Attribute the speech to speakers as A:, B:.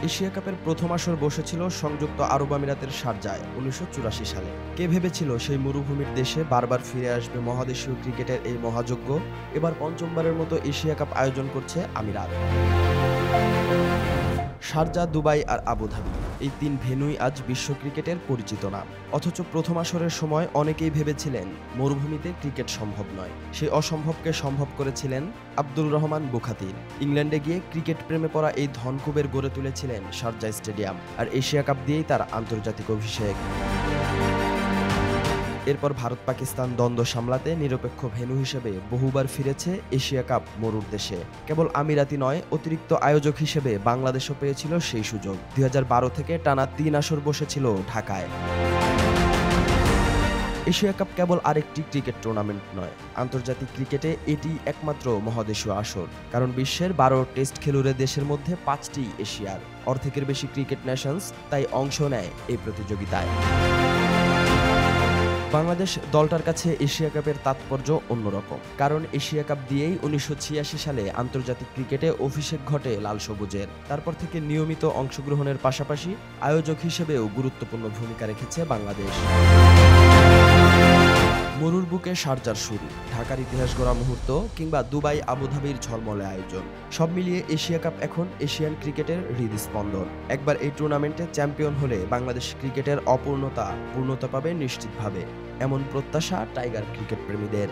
A: Asia কাপের প্রথম আসর বসেছিল সংযুক্ত আরব আমিরাতের শারজায় ১৯৮৪ সালে। কে ভেবেছিল সেই মরুভূমির দেশে বারবার ফিরে আসবে মহাদেশীয় ক্রিকেটের এই মহাযজ্ঞ। এবার পঞ্চমবারের মতো এশিয়া কাপ আয়োজন করছে আমিরাত। শারজা, দুবাই আর আবুধাবি, এই তিন ভেন্যুই আজ বিশ্ব ক্রিকেটের পরিচিত নাম। অথচ প্রথম আসরের সময় অনেকেই ভেবেছিলেন মরুভূমিতে ক্রিকেট সম্ভব নয়। সেই অসম্ভবকে সম্ভব করেছিলেন আব্দুর রহমান বুখাতির। ইংল্যান্ডে গিয়ে ক্রিকেট প্রেমে পড়া এই ধনকুবের গড়ে তুলেছিলেন শারজা স্টেডিয়াম, আর এশিয়া কাপ দিয়েই তার আন্তর্জাতিক অভিষেক। এরপর ভারত পাকিস্তান দ্বন্দ্ব সামলাতে নিরপেক্ষ ভেন্যু হিসেবে বহুবার ফিরেছে এশিয়া কাপ মরুর দেশে। কেবল আমিরাতই নয়, অতিরিক্ত আয়োজক হিসেবে বাংলাদেশও পেয়েছিল সেই সুযোগ। ২০১২ থেকে টানা ৩ আসর বসেছিল ঢাকায়। এশিয়া কাপ কেবল আরেকটি ক্রিকেট টুর্নামেন্ট নয়, আন্তর্জাতিক ক্রিকেটে এটি একমাত্র মহাদেশীয় আসর। কারণ বিশ্বের ১২ টেস্ট খেলুড়ে দেশের মধ্যে ৫টি এশিয়ার। অর্ধেকের বেশি ক্রিকেট নেশনস তাই অংশ নেয় এই প্রতিযোগিতায়। বাংলাদেশ দলটার কাছে এশিয়া কাপের তাৎপর্য অন্যরকম। কারণ এশিয়া কাপ দিয়েই ১৯৮৬ সালে আন্তর্জাতিক ক্রিকেটে অভিষেক ঘটে লাল সবুজের। তারপর থেকে নিয়মিত অংশগ্রহণের পাশাপাশি আয়োজক হিসেবেও গুরুত্বপূর্ণ ভূমিকা রেখেছে বাংলাদেশ। মরুর বুকে শারজার শুরু, ঢাকার ইতিহাস গড়া মুহূর্ত, কিংবা দুবাই আবুধাবির ঝলমলে আয়োজন, সব মিলিয়ে এশিয়া কাপ এখন এশিয়ান ক্রিকেটের হৃদস্পন্দন। একবার এই টুর্নামেন্টে চ্যাম্পিয়ন হলে বাংলাদেশ ক্রিকেটের অপূর্ণতা পূর্ণতা পাবে নিশ্চিতভাবে, এমন প্রত্যাশা টাইগার ক্রিকেট প্রেমীদের।